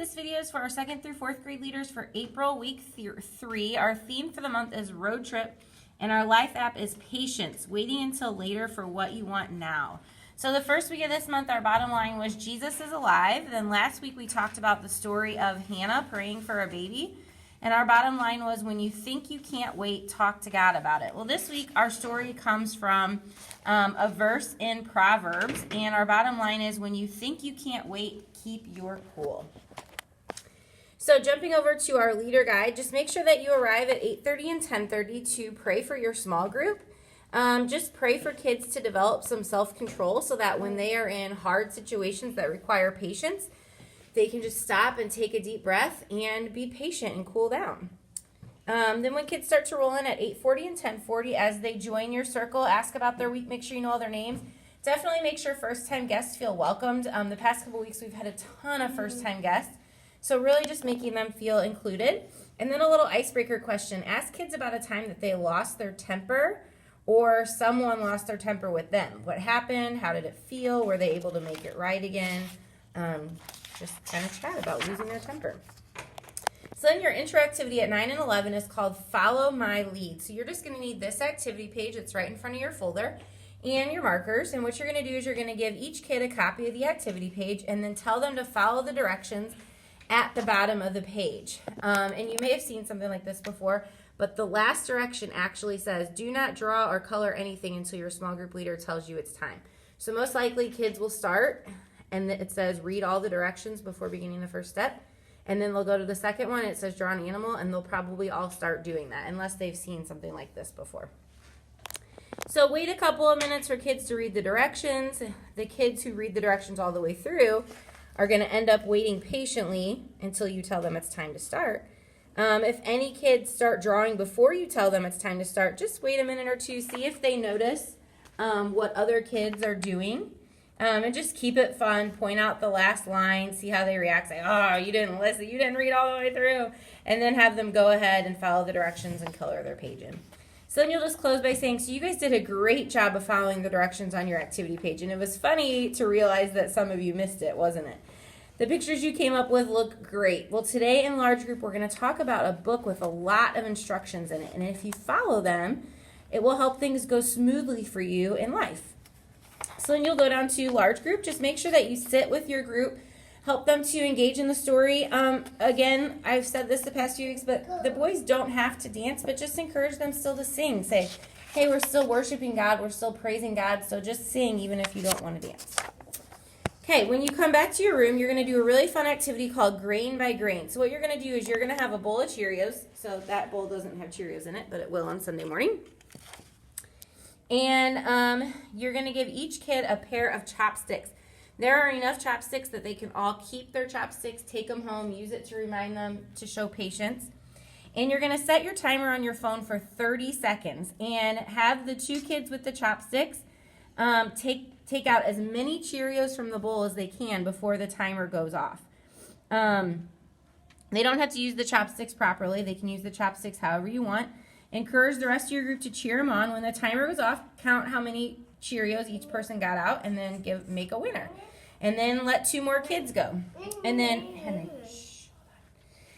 this video is for our 2nd through 4th grade leaders for April week 3. Our theme for the month is road trip, and our life app is patience, waiting until later for what you want now. So the first week of this month, our bottom line was Jesus is alive. Then last week we talked about the story of Hannah praying for a baby. And our bottom line was, when you think you can't wait, talk to God about it. Well, this week our story comes from a verse in Proverbs. And our bottom line is, when you think you can't wait, keep your cool. So jumping over to our leader guide, just make sure that you arrive at 8:30 and 10:30 to pray for your small group. Just pray for kids to develop some self-control so that when they are in hard situations that require patience, they can just stop and take a deep breath and be patient and cool down. Then when kids start to roll in at 8:40 and 10:40, as they join your circle, ask about their week, make sure you know all their names. Definitely make sure first-time guests feel welcomed. The past couple weeks we've had a ton of first-time guests, so really just making them feel included. And then a little icebreaker question. Ask kids about a time that they lost their temper or someone lost their temper with them. What happened? How did it feel? Were they able to make it right again? Just kind of chat about losing their temper. So then your intro activity at 9 and 11 is called Follow My Lead. So you're just going to need this activity page that's right in front of your folder and your markers. And what you're going to do is you're going to give each kid a copy of the activity page and then tell them to follow the directions at the bottom of the page. And you may have seen something like this before, but the last direction actually says, do not draw or color anything until your small group leader tells you it's time. So most likely kids will start, and it says read all the directions before beginning the first step. And then they'll go to the second one, it says draw an animal, and they'll probably all start doing that unless they've seen something like this before. So wait a couple of minutes for kids to read the directions. The kids who read the directions all the way through are going to end up waiting patiently until you tell them it's time to start. If any kids start drawing before you tell them it's time to start, just wait a minute or two, see if they notice what other kids are doing. And just keep it fun. Point out the last line, see how they react. Say, oh, you didn't listen, you didn't read all the way through. And then have them go ahead and follow the directions and color their page in. So then you'll just close by saying, so you guys did a great job of following the directions on your activity page. And it was funny to realize that some of you missed it, wasn't it? The pictures you came up with look great. Well, today in large group, we're going to talk about a book with a lot of instructions in it. And if you follow them, it will help things go smoothly for you in life. So then you'll go down to large group. Just make sure that you sit with your group, help them to engage in the story. Again, I've said this the past few weeks, but the boys don't have to dance, but just encourage them still to sing. Say, hey, we're still worshiping God, we're still praising God, so just sing even if you don't want to dance. Okay, when you come back to your room, you're going to do a really fun activity called Grain by Grain. So what you're going to do is you're going to have a bowl of Cheerios. So that bowl doesn't have Cheerios in it, but it will on Sunday morning. And you're going to give each kid a pair of chopsticks. There are enough chopsticks that they can all keep their chopsticks, take them home, use it to remind them to show patience. And you're going to set your timer on your phone for 30 seconds and have the two kids with the chopsticks take out as many Cheerios from the bowl as they can before the timer goes off. They don't have to use the chopsticks properly. They can use the chopsticks however you want. Encourage the rest of your group to cheer them on. When the timer goes off, count how many Cheerios each person got out and then make a winner. And then let two more kids go. And then, Henry, shh.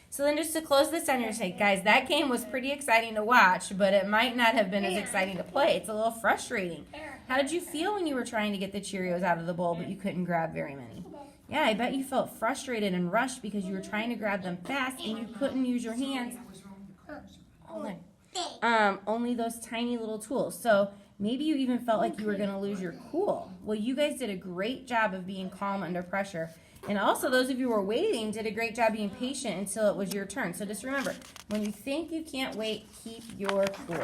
So then just to close this down, you're going to say, guys, that game was pretty exciting to watch, but it might not have been as exciting to play. It's a little frustrating. How did you feel when you were trying to get the Cheerios out of the bowl, but you couldn't grab very many? Yeah, I bet you felt frustrated and rushed because you were trying to grab them fast and you couldn't use your hands. Only those tiny little tools. So maybe you even felt like you were going to lose your cool. Well, you guys did a great job of being calm under pressure. And also, those of you who were waiting did a great job being patient until it was your turn. So just remember, when you think you can't wait, keep your cool.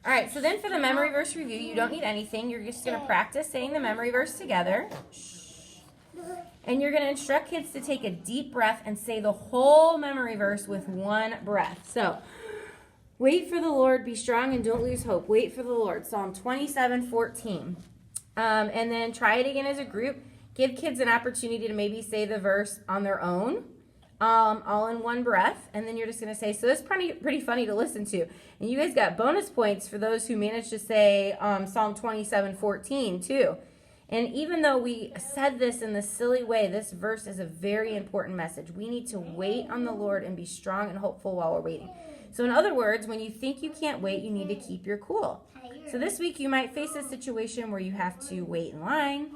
All right, so then for the memory verse review, you don't need anything. You're just going to practice saying the memory verse together. And you're going to instruct kids to take a deep breath and say the whole memory verse with one breath. So, wait for the Lord, be strong and don't lose hope. Wait for the Lord, Psalm 27:14. And then try it again as a group. Give kids an opportunity to maybe say the verse on their own, all in one breath. And then you're just going to say, so that's pretty funny to listen to. And you guys got bonus points for those who managed to say Psalm 27:14 too. And even though we said this in this silly way, this verse is a very important message. We need to wait on the Lord and be strong and hopeful while we're waiting. So in other words, when you think you can't wait, you need to keep your cool. So this week you might face a situation where you have to wait in line,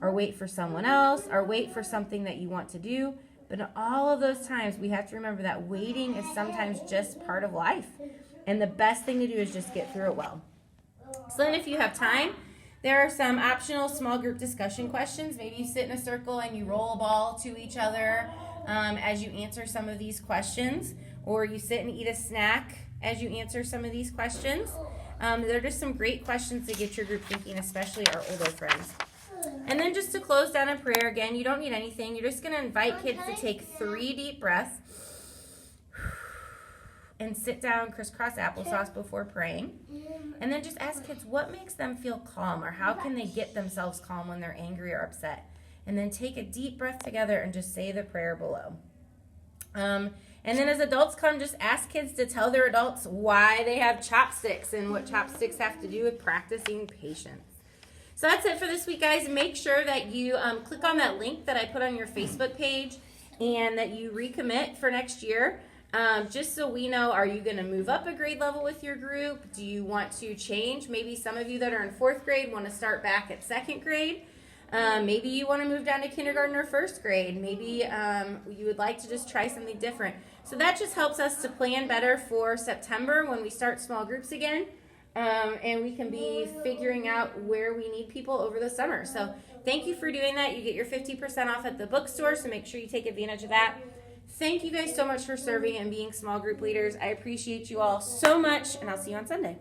or wait for someone else, or wait for something that you want to do. But in all of those times, we have to remember that waiting is sometimes just part of life. And the best thing to do is just get through it well. So then if you have time, there are some optional small group discussion questions. Maybe you sit in a circle and you roll a ball to each other as you answer some of these questions. Or you sit and eat a snack as you answer some of these questions. They're just some great questions to get your group thinking, especially our older friends. And then just to close down in prayer, again, you don't need anything. You're just going to invite kids to take 3 deep breaths and sit down crisscross applesauce before praying. And then just ask kids what makes them feel calm, or how can they get themselves calm when they're angry or upset. And then take a deep breath together and just say the prayer below. And then as adults come, just ask kids to tell their adults why they have chopsticks and what chopsticks have to do with practicing patience. So that's it for this week, guys. Make sure that you click on that link that I put on your Facebook page and that you recommit for next year. Just so we know, are you going to move up a grade level with your group? Do you want to change? Maybe some of you that are in 4th grade want to start back at 2nd grade. Maybe you want to move down to kindergarten or 1st grade. Maybe you would like to just try something different. So that just helps us to plan better for September when we start small groups again. And we can be figuring out where we need people over the summer. So thank you for doing that. You get your 50% off at the bookstore, so make sure you take advantage of that. Thank you guys so much for serving and being small group leaders. I appreciate you all so much, and I'll see you on Sunday.